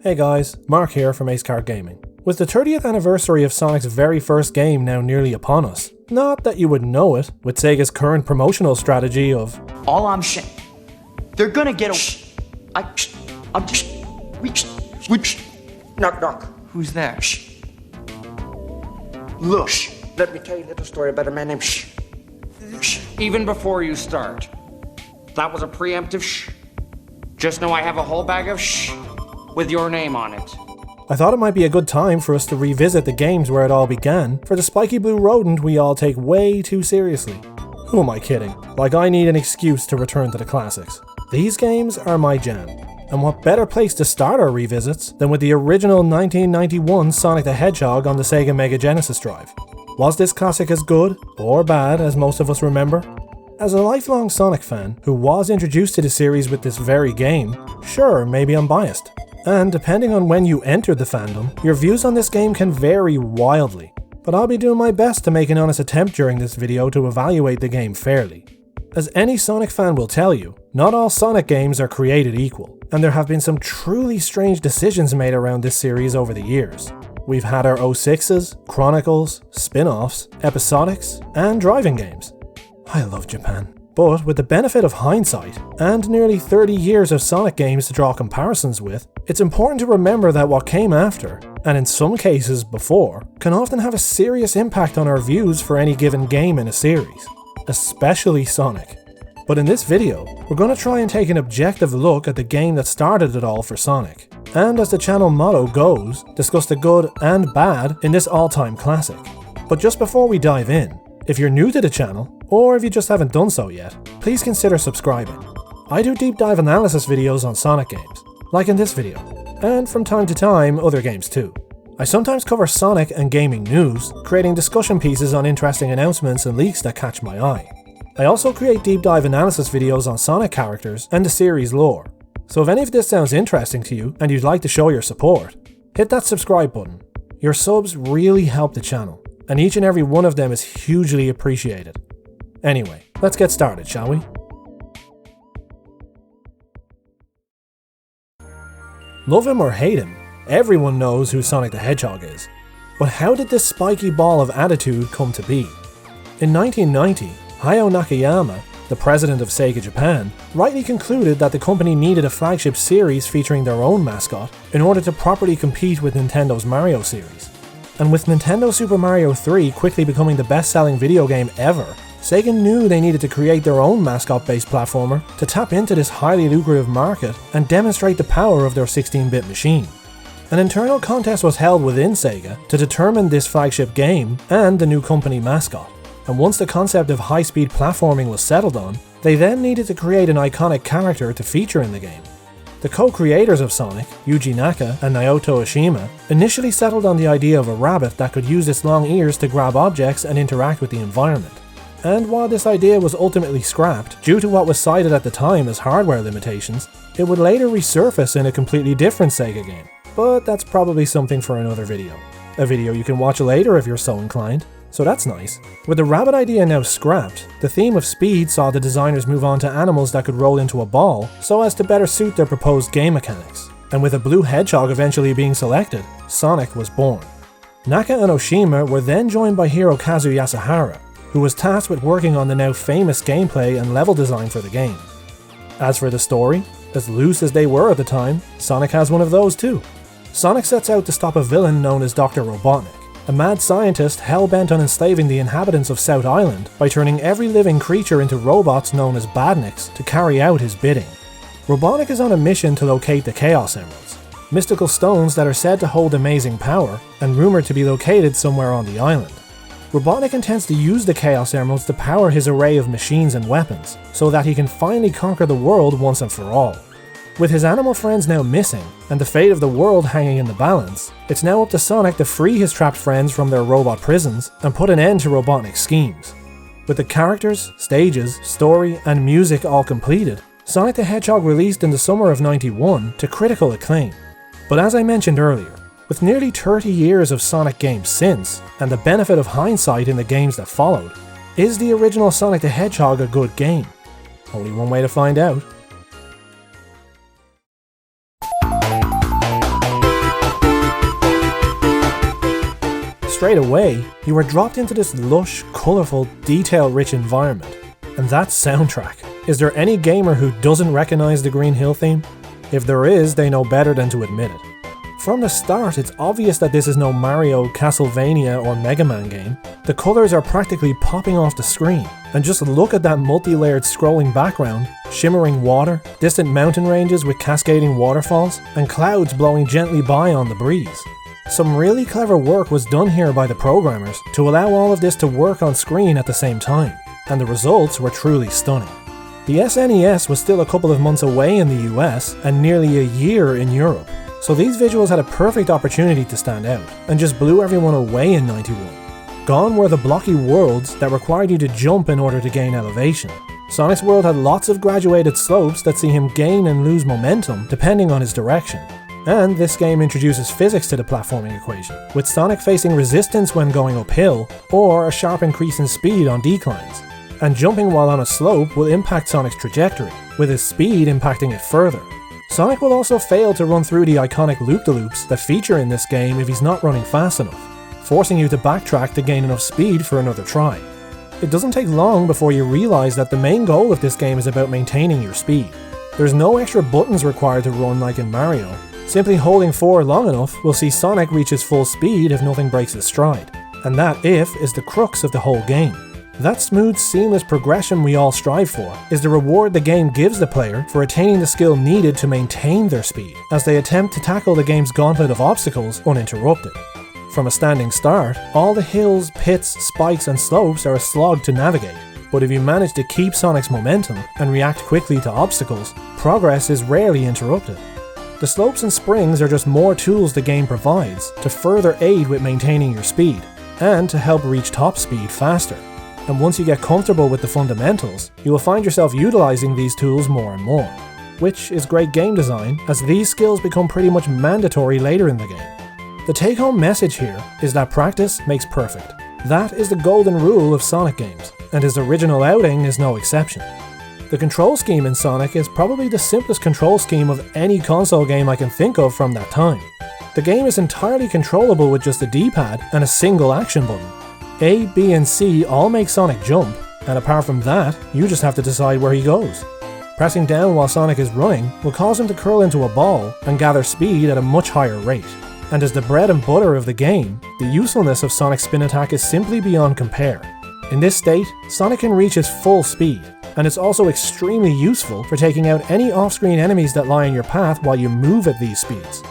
Hey guys, Mark here from Ace Card Gaming. With the 30th anniversary of Sonic's very first game now nearly upon us, not that you would know it, with Sega's current promotional strategy of all I'm saying, they're gonna get Knock. Who's there? Look, let me tell you a little story about a man named Even before you start, that was a preemptive Just know I have a whole bag of with your name on it. I thought it might be a good time for us to revisit the games where it all began, for the spiky blue rodent we all take way too seriously. Who am I kidding? Like I need an excuse to return to the classics. These games are my jam, and what better place to start our revisits than with the original 1991 Sonic the Hedgehog on the Sega Mega Genesis drive. Was this classic as good, or bad, as most of us remember? As a lifelong Sonic fan, who was introduced to the series with this very game, sure, maybe I'm biased. And depending on when you entered the fandom, your views on this game can vary wildly. But I'll be doing my best to make an honest attempt during this video to evaluate the game fairly. As any Sonic fan will tell you, not all Sonic games are created equal, and there have been some truly strange decisions made around this series over the years. We've had our 06s, Chronicles, spin-offs, episodics, and driving games. I love Japan. But with the benefit of hindsight, and nearly 30 years of Sonic games to draw comparisons with, it's important to remember that what came after, and in some cases before, can often have a serious impact on our views for any given game in a series, especially Sonic. But in this video, we're going to try and take an objective look at the game that started it all for Sonic, and as the channel motto goes, discuss the good and bad in this all-time classic. But just before we dive in, if you're new to the channel, or if you just haven't done so yet, please consider subscribing. I do deep dive analysis videos on Sonic games, like in this video, and from time to time other games too. I sometimes cover Sonic and gaming news, creating discussion pieces on interesting announcements and leaks that catch my eye. I also create deep dive analysis videos on Sonic characters and the series lore. So if any of this sounds interesting to you and you'd like to show your support, hit that subscribe button. Your subs really help the channel, and each and every one of them is hugely appreciated. Anyway, let's get started, shall we? Love him or hate him, everyone knows who Sonic the Hedgehog is. But how did this spiky ball of attitude come to be? In 1990, Hayao Nakayama, the president of Sega Japan, rightly concluded that the company needed a flagship series featuring their own mascot in order to properly compete with Nintendo's Mario series. And with Nintendo Super Mario 3 quickly becoming the best-selling video game ever, Sega knew they needed to create their own mascot-based platformer to tap into this highly lucrative market and demonstrate the power of their 16-bit machine. An internal contest was held within Sega to determine this flagship game and the new company mascot, and once the concept of high-speed platforming was settled on, they then needed to create an iconic character to feature in the game. The co-creators of Sonic, Yuji Naka and Naoto Oshima, initially settled on the idea of a rabbit that could use its long ears to grab objects and interact with the environment. And while this idea was ultimately scrapped due to what was cited at the time as hardware limitations, it would later resurface in a completely different Sega game. But that's probably something for another video. A video you can watch later if you're so inclined. So that's nice. With the rabbit idea now scrapped, the theme of speed saw the designers move on to animals that could roll into a ball so as to better suit their proposed game mechanics. And with a blue hedgehog eventually being selected, Sonic was born. Naka and Oshima were then joined by Hirokazu Yasuhara, who was tasked with working on the now famous gameplay and level design for the game. As for the story, as loose as they were at the time, Sonic has one of those too. Sonic sets out to stop a villain known as Dr. Robotnik, a mad scientist hell-bent on enslaving the inhabitants of South Island by turning every living creature into robots known as badniks to carry out his bidding. Robotnik is on a mission to locate the Chaos Emeralds, mystical stones that are said to hold amazing power and rumored to be located somewhere on the island. Robotnik intends to use the Chaos Emeralds to power his array of machines and weapons, so that he can finally conquer the world once and for all. With his animal friends now missing, and the fate of the world hanging in the balance, it's now up to Sonic to free his trapped friends from their robot prisons and put an end to Robotnik's schemes. With the characters, stages, story, and music all completed, Sonic the Hedgehog released in the summer of '91 to critical acclaim. But as I mentioned earlier, with nearly 30 years of Sonic games since, and the benefit of hindsight in the games that followed, is the original Sonic the Hedgehog a good game? Only one way to find out. straight away, you are dropped into this lush, colourful, detail-rich environment. And that soundtrack. Is there any gamer who doesn't recognise the Green Hill theme? If there is, they know better than to admit it. From the start, it's obvious that this is no Mario, Castlevania or Mega Man game. The colours are practically popping off the screen. And just look at that multi-layered scrolling background, shimmering water, distant mountain ranges with cascading waterfalls, and clouds blowing gently by on the breeze. Some really clever work was done here by the programmers to allow all of this to work on screen at the same time, and the results were truly stunning. The SNES was still a couple of months away in the US and nearly a year in Europe, so these visuals had a perfect opportunity to stand out, and just blew everyone away in '91. Gone were the blocky worlds that required you to jump in order to gain elevation. Sonic's world had lots of graduated slopes that see him gain and lose momentum depending on his direction. And this game introduces physics to the platforming equation, with Sonic facing resistance when going uphill, or a sharp increase in speed on declines. And jumping while on a slope will impact Sonic's trajectory, with his speed impacting it further. Sonic will also fail to run through the iconic loop-de-loops that feature in this game if he's not running fast enough, forcing you to backtrack to gain enough speed for another try. It doesn't take long before you realise that the main goal of this game is about maintaining your speed. There's no extra buttons required to run like in Mario. Simply holding 4 long enough will see Sonic reach his full speed if nothing breaks his stride. And that "if" is the crux of the whole game. That smooth, seamless progression we all strive for is the reward the game gives the player for attaining the skill needed to maintain their speed, as they attempt to tackle the game's gauntlet of obstacles uninterrupted. From a standing start, all the hills, pits, spikes and slopes are a slog to navigate, but if you manage to keep Sonic's momentum and react quickly to obstacles, progress is rarely interrupted. The slopes and springs are just more tools the game provides to further aid with maintaining your speed, and to help reach top speed faster. And once you get comfortable with the fundamentals, you will find yourself utilizing these tools more and more, which is great game design, as these skills become pretty much mandatory later in the game. The take-home message here is that practice makes perfect. That is the golden rule of Sonic games, and his original outing is no exception. The control scheme in Sonic is probably the simplest control scheme of any console game I can think of from that time. The game is entirely controllable with just a D-pad and a single action button. A, B and C all make Sonic jump, and apart from that, you just have to decide where he goes. Pressing down while Sonic is running will cause him to curl into a ball and gather speed at a much higher rate. And as the bread and butter of the game, the usefulness of Sonic's spin attack is simply beyond compare. In this state, Sonic can reach his full speed, and it's also extremely useful for taking out any off-screen enemies that lie in your path while you move at these speeds.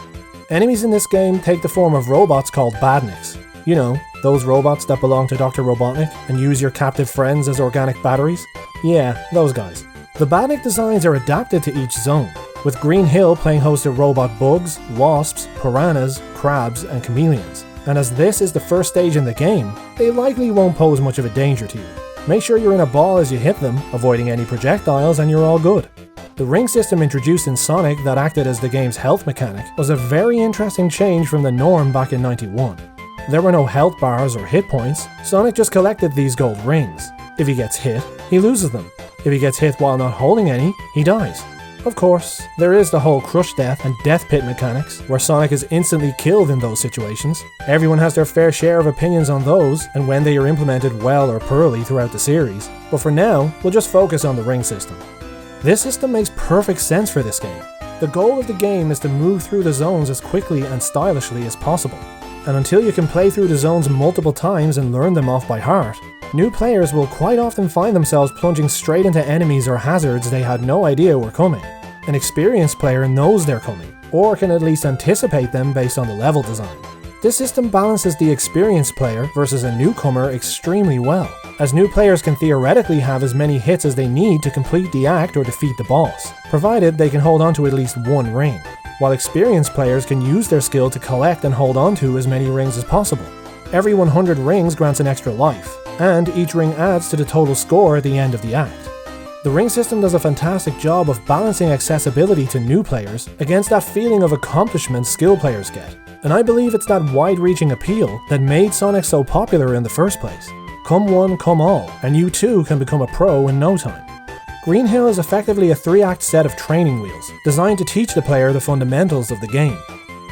Enemies in this game take the form of robots called badniks. You know, those robots that belong to Dr. Robotnik and use your captive friends as organic batteries? Yeah, those guys. The badnik designs are adapted to each zone, with Green Hill playing host to robot bugs, wasps, piranhas, crabs, and chameleons. And as this is the first stage in the game, they likely won't pose much of a danger to you. Make sure you're in a ball as you hit them, avoiding any projectiles, and you're all good. The ring system introduced in Sonic that acted as the game's health mechanic was a very interesting change from the norm back in '91. There were no health bars or hit points, Sonic just collected these gold rings. If he gets hit, he loses them. If he gets hit while not holding any, he dies. Of course, there is the whole crush death and death pit mechanics, where Sonic is instantly killed in those situations. Everyone has their fair share of opinions on those, and when they are implemented well or poorly throughout the series, but for now, we'll just focus on the ring system. This system makes perfect sense for this game. The goal of the game is to move through the zones as quickly and stylishly as possible. And until you can play through the zones multiple times and learn them off by heart, new players will quite often find themselves plunging straight into enemies or hazards they had no idea were coming. An experienced player knows they're coming, or can at least anticipate them based on the level design. This system balances the experienced player versus a newcomer extremely well, as new players can theoretically have as many hits as they need to complete the act or defeat the boss, provided they can hold on to at least one ring, while experienced players can use their skill to collect and hold on to as many rings as possible. Every 100 rings grants an extra life, and each ring adds to the total score at the end of the act. The ring system does a fantastic job of balancing accessibility to new players against that feeling of accomplishment skill players get, and I believe it's that wide-reaching appeal that made Sonic so popular in the first place. Come one, come all, and you too can become a pro in no time. Green Hill is effectively a 3-act set of training wheels, designed to teach the player the fundamentals of the game.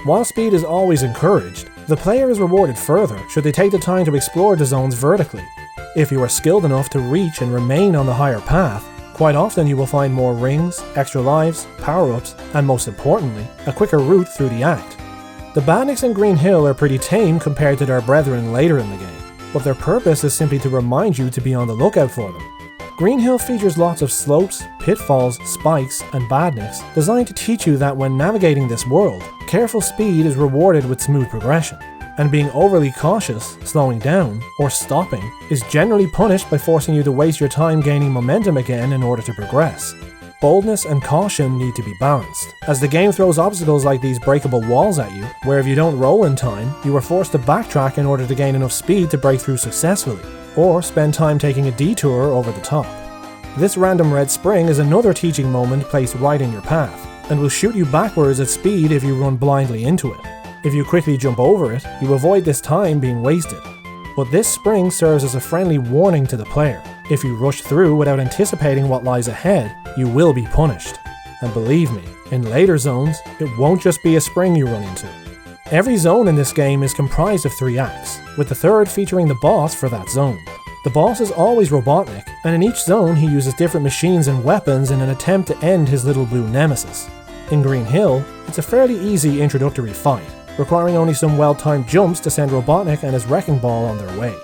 While speed is always encouraged, The player is rewarded further should they take the time to explore the zones vertically. If you are skilled enough to reach and remain on the higher path, quite often you will find more rings, extra lives, power-ups, and most importantly, a quicker route through the act. The badniks in Green Hill are pretty tame compared to their brethren later in the game, but their purpose is simply to remind you to be on the lookout for them. Green Hill features lots of slopes, pitfalls, spikes, and badniks designed to teach you that when navigating this world, careful speed is rewarded with smooth progression, and being overly cautious, slowing down, or stopping is generally punished by forcing you to waste your time gaining momentum again in order to progress. Boldness and caution need to be balanced, as the game throws obstacles like these breakable walls at you, where if you don't roll in time, you are forced to backtrack in order to gain enough speed to break through successfully, or spend time taking a detour over the top. This random red spring is another teaching moment placed right in your path, and will shoot you backwards at speed if you run blindly into it. If you quickly jump over it, you avoid this time being wasted. But this spring serves as a friendly warning to the player. If you rush through without anticipating what lies ahead, you will be punished. And believe me, in later zones, it won't just be a spring you run into. Every zone in this game is comprised of 3 acts, with the third featuring the boss for that zone. The boss is always Robotnik, and in each zone he uses different machines and weapons in an attempt to end his little blue nemesis. In Green Hill, it's a fairly easy introductory fight, requiring only some well-timed jumps to send Robotnik and his wrecking ball on their way.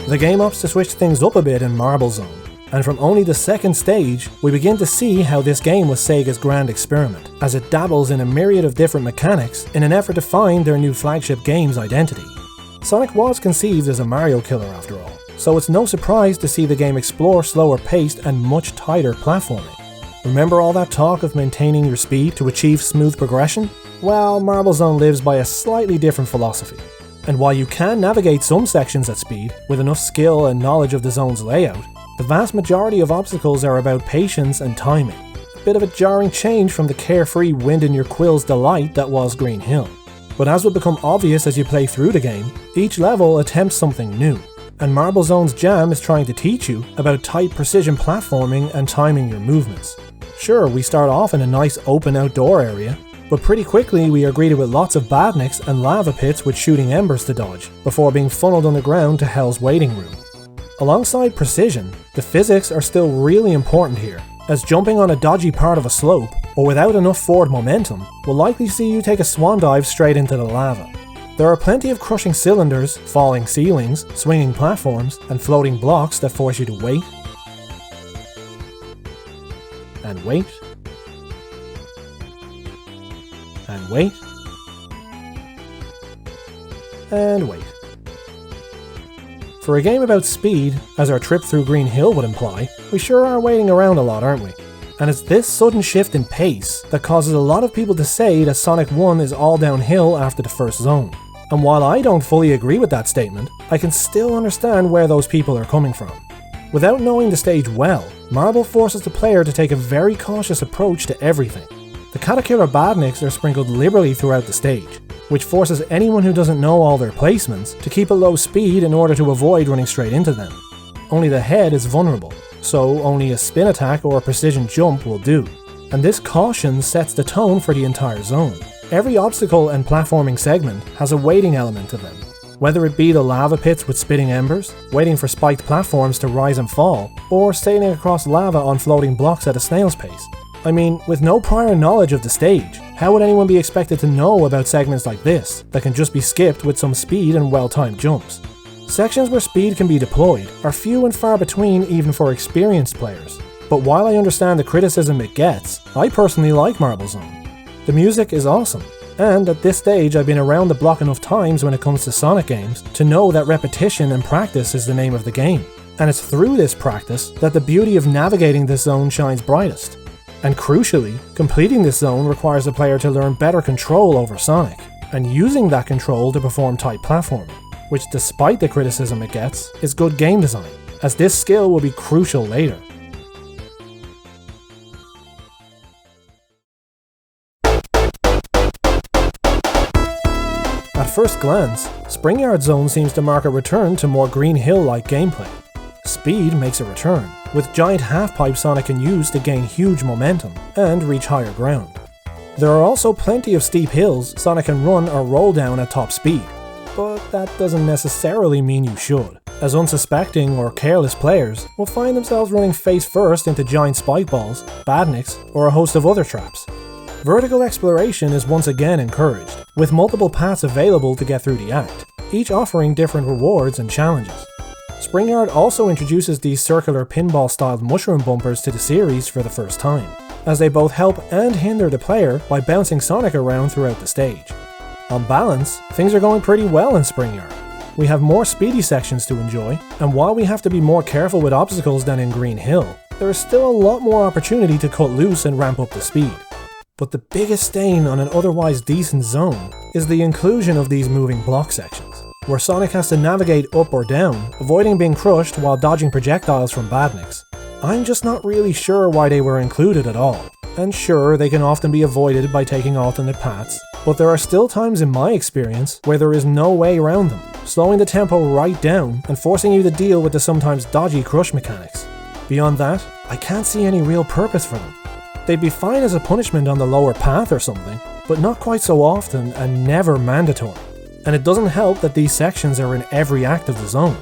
The game opts to switch things up a bit in Marble Zone, and from only the second stage, we begin to see how this game was Sega's grand experiment, as it dabbles in a myriad of different mechanics in an effort to find their new flagship game's identity. Sonic was conceived as a Mario killer after all, so it's no surprise to see the game explore slower paced and much tighter platforming. Remember all that talk of maintaining your speed to achieve smooth progression? Well, Marble Zone lives by a slightly different philosophy. And while you can navigate some sections at speed, with enough skill and knowledge of the zone's layout, the vast majority of obstacles are about patience and timing. A bit of a jarring change from the carefree wind-in-your-quills delight that was Green Hill. But as will become obvious as you play through the game, each level attempts something new. And Marble Zone's jam is trying to teach you about tight precision platforming and timing your movements. Sure, we start off in a nice open outdoor area, but pretty quickly we are greeted with lots of badniks and lava pits with shooting embers to dodge, before being funneled underground to Hell's waiting room. Alongside precision, the physics are still really important here, as jumping on a dodgy part of a slope, or without enough forward momentum, will likely see you take a swan dive straight into the lava. There are plenty of crushing cylinders, falling ceilings, swinging platforms, and floating blocks that force you to wait, and wait, and wait, and wait. For a game about speed, as our trip through Green Hill would imply, we sure are waiting around a lot, aren't we? And it's this sudden shift in pace that causes a lot of people to say that Sonic 1 is all downhill after the first zone. And while I don't fully agree with that statement, I can still understand where those people are coming from. Without knowing the stage well, Marble forces the player to take a very cautious approach to everything. The Caterpillar badniks are sprinkled liberally throughout the stage, which forces anyone who doesn't know all their placements to keep a low speed in order to avoid running straight into them. Only the head is vulnerable, so only a spin attack or a precision jump will do. And this caution sets the tone for the entire zone. Every obstacle and platforming segment has a waiting element to them. Whether it be the lava pits with spitting embers, waiting for spiked platforms to rise and fall, or sailing across lava on floating blocks at a snail's pace. I mean, with no prior knowledge of the stage, how would anyone be expected to know about segments like this, that can just be skipped with some speed and well-timed jumps? Sections where speed can be deployed are few and far between even for experienced players, but while I understand the criticism it gets, I personally like Marble Zone. The music is awesome, and at this stage I've been around the block enough times when it comes to Sonic games to know that repetition and practice is the name of the game, and it's through this practice that the beauty of navigating this zone shines brightest. And crucially, completing this zone requires the player to learn better control over Sonic, and using that control to perform tight platforming, which despite the criticism it gets, is good game design, as this skill will be crucial later. At first glance, Springyard Zone seems to mark a return to more Green Hill-like gameplay. Speed makes a return, with giant half-pipes Sonic can use to gain huge momentum and reach higher ground. There are also plenty of steep hills Sonic can run or roll down at top speed, but that doesn't necessarily mean you should, as unsuspecting or careless players will find themselves running face first into giant spike balls, badniks, or a host of other traps. Vertical exploration is once again encouraged, with multiple paths available to get through the act, each offering different rewards and challenges. Springyard also introduces these circular pinball-styled mushroom bumpers to the series for the first time, as they both help and hinder the player by bouncing Sonic around throughout the stage. On balance, things are going pretty well in Springyard. We have more speedy sections to enjoy, and while we have to be more careful with obstacles than in Green Hill, there is still a lot more opportunity to cut loose and ramp up the speed. But the biggest stain on an otherwise decent zone is the inclusion of these moving block sections, where Sonic has to navigate up or down, avoiding being crushed while dodging projectiles from badniks. I'm just not really sure why they were included at all, and sure, they can often be avoided by taking alternate paths, but there are still times in my experience where there is no way around them, slowing the tempo right down and forcing you to deal with the sometimes dodgy crush mechanics. Beyond that, I can't see any real purpose for them. They'd be fine as a punishment on the lower path or something, but not quite so often and never mandatory. And it doesn't help that these sections are in every act of the zone.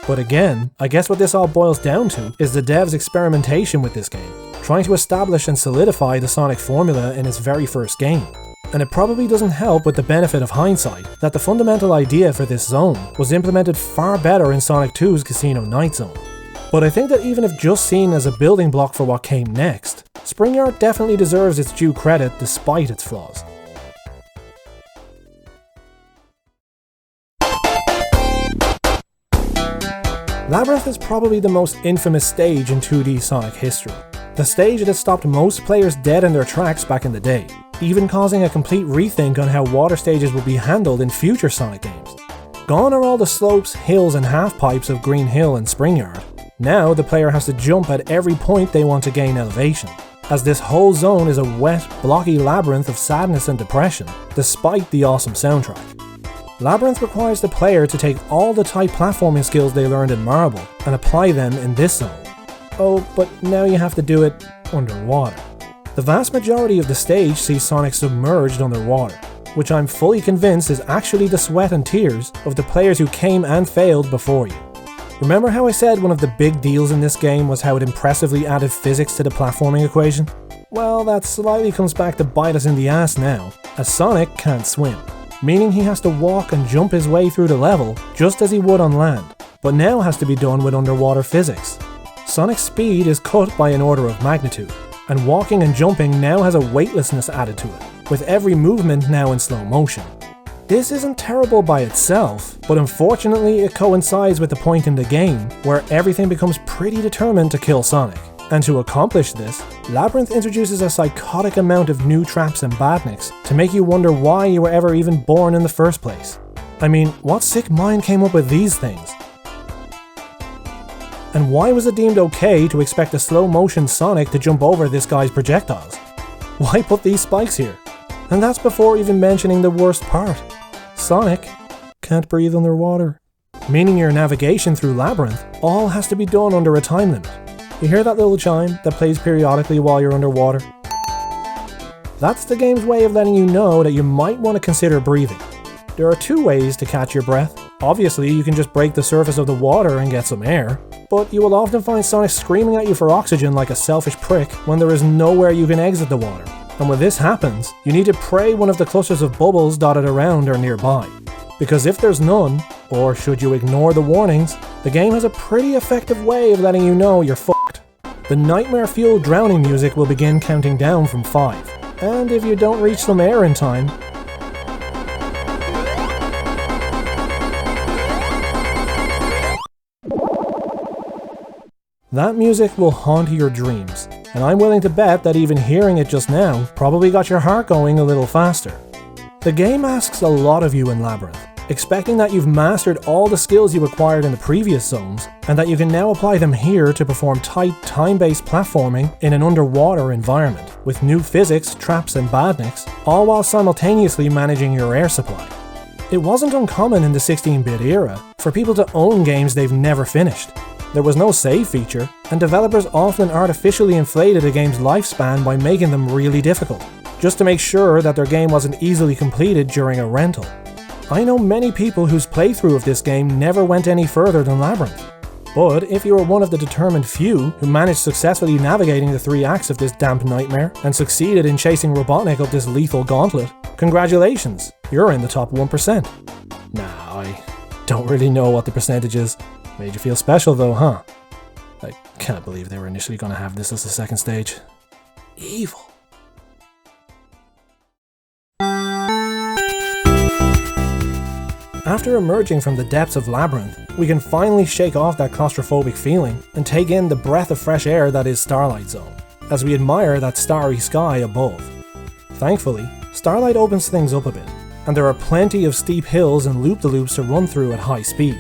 But again, I guess what this all boils down to is the devs' experimentation with this game, trying to establish and solidify the Sonic formula in its very first game. And it probably doesn't help with the benefit of hindsight that the fundamental idea for this zone was implemented far better in Sonic 2's Casino Night Zone. But I think that even if just seen as a building block for what came next, Springyard definitely deserves its due credit despite its flaws. Labyrinth is probably the most infamous stage in 2D Sonic history. The stage that stopped most players dead in their tracks back in the day, even causing a complete rethink on how water stages would be handled in future Sonic games. Gone are all the slopes, hills and half-pipes of Green Hill and Springyard. Now the player has to jump at every point they want to gain elevation, as this whole zone is a wet, blocky labyrinth of sadness and depression, despite the awesome soundtrack. Labyrinth requires the player to take all the tight platforming skills they learned in Marble and apply them in this zone. Oh, but now you have to do it underwater. The vast majority of the stage sees Sonic submerged underwater, which I'm fully convinced is actually the sweat and tears of the players who came and failed before you. Remember how I said one of the big deals in this game was how it impressively added physics to the platforming equation? Well, that slightly comes back to bite us in the ass now, as Sonic can't swim, meaning he has to walk and jump his way through the level just as he would on land, but now has to be done with underwater physics. Sonic's speed is cut by an order of magnitude, and walking and jumping now has a weightlessness added to it, with every movement now in slow motion. This isn't terrible by itself, but unfortunately it coincides with the point in the game where everything becomes pretty determined to kill Sonic. And to accomplish this, Labyrinth introduces a psychotic amount of new traps and badniks to make you wonder why you were ever even born in the first place. I mean, what sick mind came up with these things? And why was it deemed okay to expect a slow-motion Sonic to jump over this guy's projectiles? Why put these spikes here? And that's before even mentioning the worst part. Sonic can't breathe underwater, meaning your navigation through Labyrinth all has to be done under a time limit. You hear that little chime that plays periodically while you're underwater? That's the game's way of letting you know that you might want to consider breathing. There are two ways to catch your breath. Obviously, you can just break the surface of the water and get some air, but you will often find Sonic screaming at you for oxygen like a selfish prick when there is nowhere you can exit the water. And when this happens, you need to pray one of the clusters of bubbles dotted around are nearby. Because if there's none, or should you ignore the warnings, the game has a pretty effective way of letting you know you're fucked. The nightmare-fueled drowning music will begin counting down from 5, and if you don't reach some air in time, that music will haunt your dreams, and I'm willing to bet that even hearing it just now probably got your heart going a little faster. The game asks a lot of you in Labyrinth, expecting that you've mastered all the skills you acquired in the previous zones, and that you can now apply them here to perform tight, time-based platforming in an underwater environment, with new physics, traps and badniks, all while simultaneously managing your air supply. It wasn't uncommon in the 16-bit era for people to own games they've never finished. There was no save feature, and developers often artificially inflated a game's lifespan by making them really difficult, just to make sure that their game wasn't easily completed during a rental. I know many people whose playthrough of this game never went any further than Labyrinth. But if you were one of the determined few who managed successfully navigating the 3 acts of this damp nightmare and succeeded in chasing Robotnik up this lethal gauntlet, congratulations, you're in the top 1%. Nah, I don't really know what the percentage is. Made you feel special though, huh? I can't believe they were initially going to have this as the second stage. Evil. After emerging from the depths of Labyrinth, we can finally shake off that claustrophobic feeling and take in the breath of fresh air that is Starlight Zone, as we admire that starry sky above. Thankfully, Starlight opens things up a bit, and there are plenty of steep hills and loop-de-loops to run through at high speed.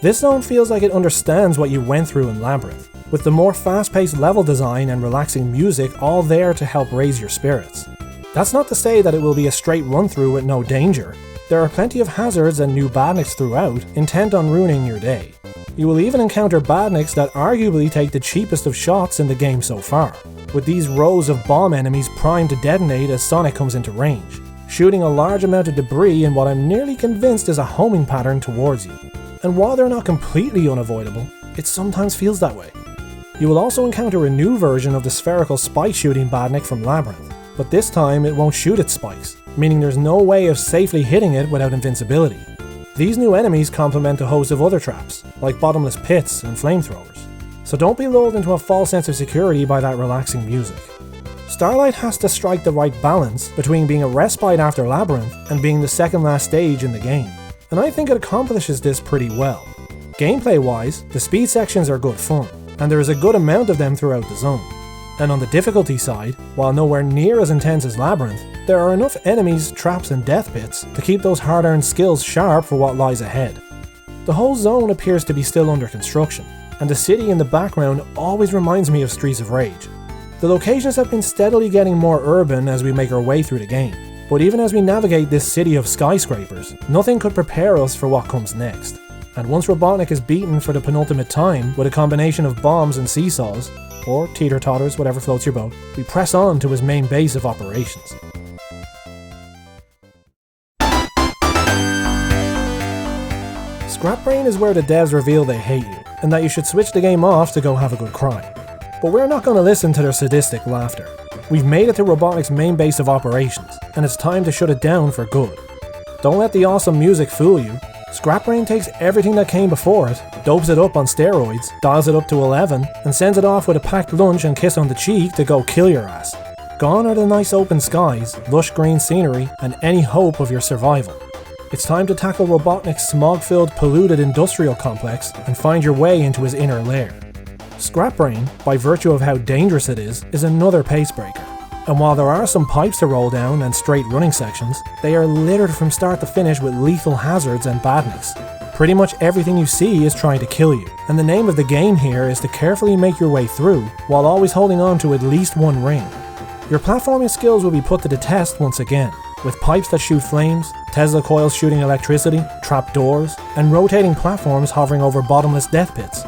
This zone feels like it understands what you went through in Labyrinth, with the more fast-paced level design and relaxing music all there to help raise your spirits. That's not to say that it will be a straight run-through with no danger. There are plenty of hazards and new badniks throughout, intent on ruining your day. You will even encounter badniks that arguably take the cheapest of shots in the game so far, with these rows of bomb enemies primed to detonate as Sonic comes into range, shooting a large amount of debris in what I'm nearly convinced is a homing pattern towards you. And while they're not completely unavoidable, it sometimes feels that way. You will also encounter a new version of the spherical spike shooting badnik from Labyrinth, but this time it won't shoot its spikes, meaning there's no way of safely hitting it without invincibility. These new enemies complement a host of other traps, like bottomless pits and flamethrowers, so don't be lulled into a false sense of security by that relaxing music. Starlight has to strike the right balance between being a respite after Labyrinth and being the second last stage in the game, and I think it accomplishes this pretty well. Gameplay-wise, the speed sections are good fun, and there is a good amount of them throughout the zone. And on the difficulty side, while nowhere near as intense as Labyrinth, there are enough enemies, traps and death pits to keep those hard-earned skills sharp for what lies ahead. The whole zone appears to be still under construction, and the city in the background always reminds me of Streets of Rage. The locations have been steadily getting more urban as we make our way through the game, but even as we navigate this city of skyscrapers, nothing could prepare us for what comes next. And once Robotnik is beaten for the penultimate time with a combination of bombs and seesaws, or teeter-totters, whatever floats your boat, we press on to his main base of operations. Scrapbrain is where the devs reveal they hate you, and that you should switch the game off to go have a good cry. But we're not going to listen to their sadistic laughter. We've made it to Robotnik's main base of operations, and it's time to shut it down for good. Don't let the awesome music fool you. Scrapbrain takes everything that came before it, dopes it up on steroids, dials it up to 11, and sends it off with a packed lunch and kiss on the cheek to go kill your ass. Gone are the nice open skies, lush green scenery, and any hope of your survival. It's time to tackle Robotnik's smog-filled, polluted industrial complex and find your way into his inner lair. Scrapbrain, by virtue of how dangerous it is another pace breaker. And while there are some pipes to roll down and straight running sections, they are littered from start to finish with lethal hazards and badniks. Pretty much everything you see is trying to kill you, and the name of the game here is to carefully make your way through, while always holding on to at least one ring. Your platforming skills will be put to the test once again, with pipes that shoot flames, Tesla coils shooting electricity, trap doors, and rotating platforms hovering over bottomless death pits.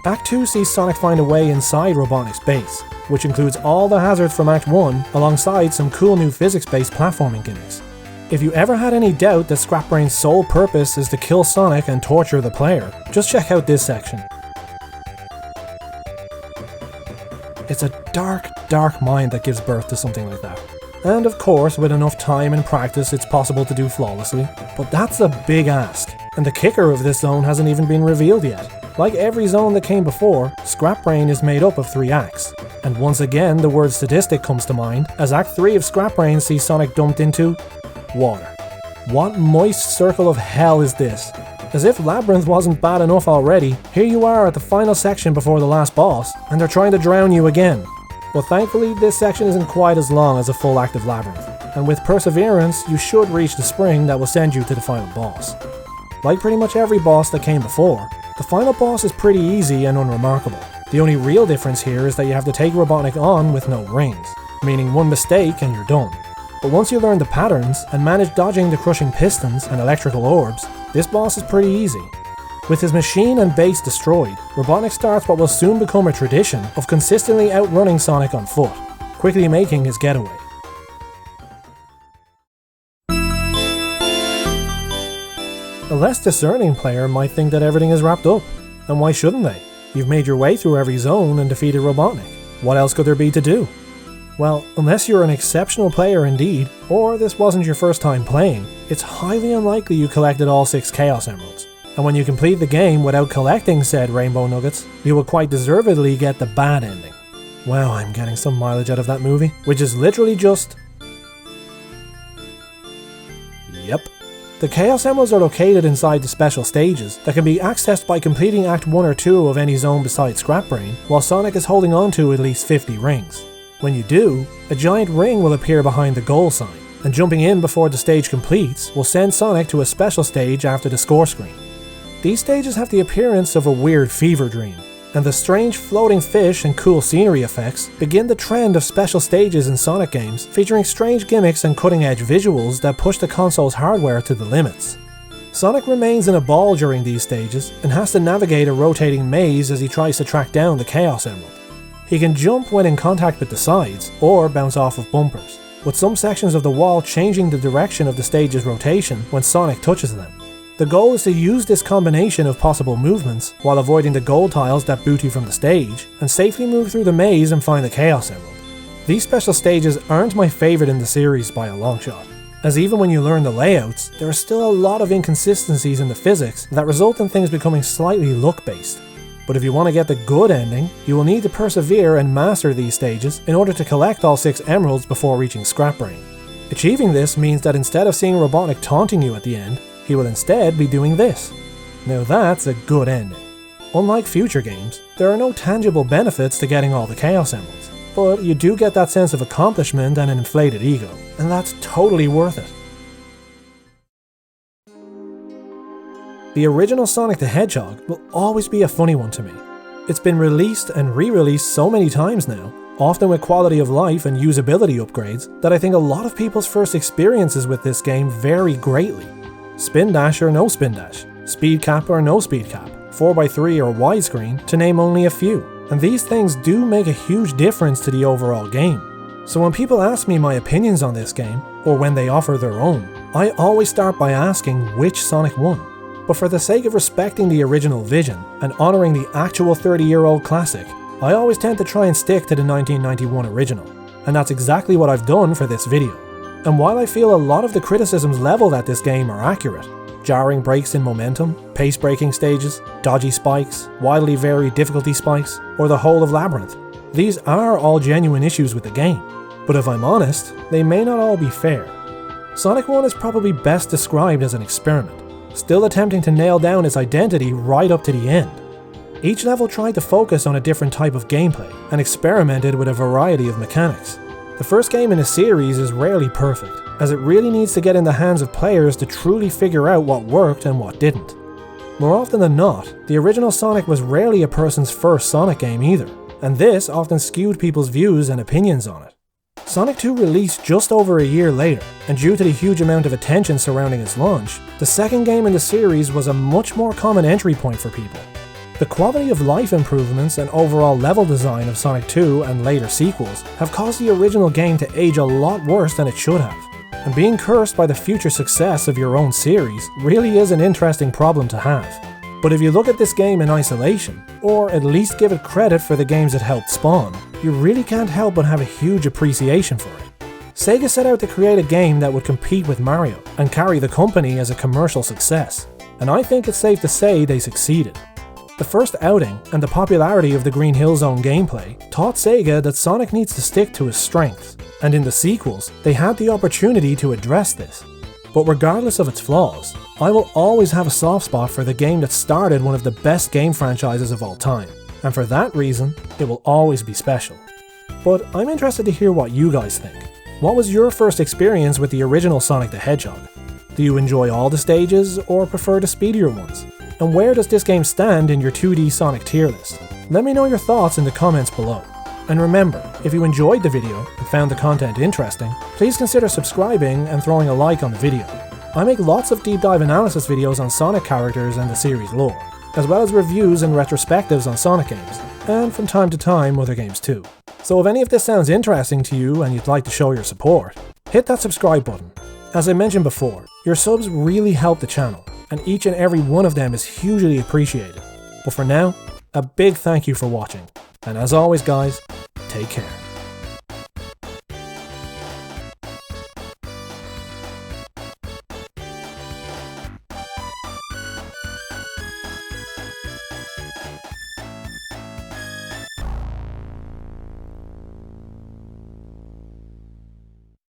Act 2 sees Sonic find a way inside Robotnik's base, which includes all the hazards from Act 1 alongside some cool new physics-based platforming gimmicks. If you ever had any doubt that Scrapbrain's sole purpose is to kill Sonic and torture the player, just check out this section. It's a dark, dark mind that gives birth to something like that. And of course, with enough time and practice, it's possible to do flawlessly. But that's a big ask, and the kicker of this zone hasn't even been revealed yet. Like every zone that came before, Scrapbrain is made up of 3 acts. And once again, the word sadistic comes to mind, as Act 3 of Scrapbrain sees Sonic dumped into water. What moist circle of hell is this? As if Labyrinth wasn't bad enough already, here you are at the final section before the last boss, and they're trying to drown you again. But thankfully, this section isn't quite as long as a full act of Labyrinth, and with perseverance, you should reach the spring that will send you to the final boss. Like pretty much every boss that came before, the final boss is pretty easy and unremarkable. The only real difference here is that you have to take Robotnik on with no rings, meaning one mistake and you're done. But once you learn the patterns and manage dodging the crushing pistons and electrical orbs, this boss is pretty easy. With his machine and base destroyed, Robotnik starts what will soon become a tradition of consistently outrunning Sonic on foot, quickly making his getaway. A less discerning player might think that everything is wrapped up, and why shouldn't they? You've made your way through every zone and defeated Robotnik. What else could there be to do? Well, unless you're an exceptional player indeed, or this wasn't your first time playing, it's highly unlikely you collected all 6 Chaos Emeralds. And when you complete the game without collecting said Rainbow Nuggets, you will quite deservedly get the bad ending. Wow, I'm getting some mileage out of that movie, which is literally just... Yep. The Chaos Emeralds are located inside the special stages that can be accessed by completing Act 1 or 2 of any zone besides Scrapbrain, while Sonic is holding on to at least 50 rings. When you do, a giant ring will appear behind the goal sign, and jumping in before the stage completes will send Sonic to a special stage after the score screen. These stages have the appearance of a weird fever dream, and the strange floating fish and cool scenery effects begin the trend of special stages in Sonic games featuring strange gimmicks and cutting-edge visuals that push the console's hardware to the limits. Sonic remains in a ball during these stages and has to navigate a rotating maze as he tries to track down the Chaos Emerald. He can jump when in contact with the sides, or bounce off of bumpers, with some sections of the wall changing the direction of the stage's rotation when Sonic touches them. The goal is to use this combination of possible movements while avoiding the gold tiles that boot you from the stage, and safely move through the maze and find the Chaos Emerald. These special stages aren't my favourite in the series by a long shot, as even when you learn the layouts, there are still a lot of inconsistencies in the physics that result in things becoming slightly luck-based. But if you want to get the good ending, you will need to persevere and master these stages in order to collect all 6 emeralds before reaching Scrapbrain. Achieving this means that instead of seeing Robotnik taunting you at the end, he will instead be doing this. Now that's a good ending. Unlike future games, there are no tangible benefits to getting all the Chaos Emeralds, but you do get that sense of accomplishment and an inflated ego, and that's totally worth it. The original Sonic the Hedgehog will always be a funny one to me. It's been released and re-released so many times now, often with quality of life and usability upgrades, that I think a lot of people's first experiences with this game vary greatly. Spin dash or no spin dash, speed cap or no speed cap, 4x3 or widescreen, to name only a few. And these things do make a huge difference to the overall game. So when people ask me my opinions on this game, or when they offer their own, I always start by asking which Sonic won. But for the sake of respecting the original vision and honouring the actual 30-year-old classic, I always tend to try and stick to the 1991 original. And that's exactly what I've done for this video. And while I feel a lot of the criticisms levelled at this game are accurate, jarring breaks in momentum, pace-breaking stages, dodgy spikes, wildly varied difficulty spikes, or the whole of Labyrinth, these are all genuine issues with the game. But if I'm honest, they may not all be fair. Sonic 1 is probably best described as an experiment, still attempting to nail down its identity right up to the end. Each level tried to focus on a different type of gameplay, and experimented with a variety of mechanics. The first game in a series is rarely perfect, as it really needs to get in the hands of players to truly figure out what worked and what didn't. More often than not, the original Sonic was rarely a person's first Sonic game either, and this often skewed people's views and opinions on it. Sonic 2 released just over a year later, and due to the huge amount of attention surrounding its launch, the second game in the series was a much more common entry point for people. The quality of life improvements and overall level design of Sonic 2 and later sequels have caused the original game to age a lot worse than it should have. And being cursed by the future success of your own series really is an interesting problem to have. But if you look at this game in isolation, or at least give it credit for the games it helped spawn, you really can't help but have a huge appreciation for it. Sega set out to create a game that would compete with Mario and carry the company as a commercial success, and I think it's safe to say they succeeded. The first outing and the popularity of the Green Hill Zone gameplay taught Sega that Sonic needs to stick to his strengths, and in the sequels, they had the opportunity to address this. But regardless of its flaws, I will always have a soft spot for the game that started one of the best game franchises of all time, and for that reason, it will always be special. But I'm interested to hear what you guys think. What was your first experience with the original Sonic the Hedgehog? Do you enjoy all the stages, or prefer the speedier ones? And where does this game stand in your 2D Sonic tier list? Let me know your thoughts in the comments below. And remember, if you enjoyed the video and found the content interesting, please consider subscribing and throwing a like on the video. I make lots of deep dive analysis videos on Sonic characters and the series lore, as well as reviews and retrospectives on Sonic games, and from time to time other games too. So if any of this sounds interesting to you and you'd like to show your support, hit that subscribe button. As I mentioned before, your subs really help the channel, and each and every one of them is hugely appreciated. But for now, a big thank you for watching, and as always guys, take care.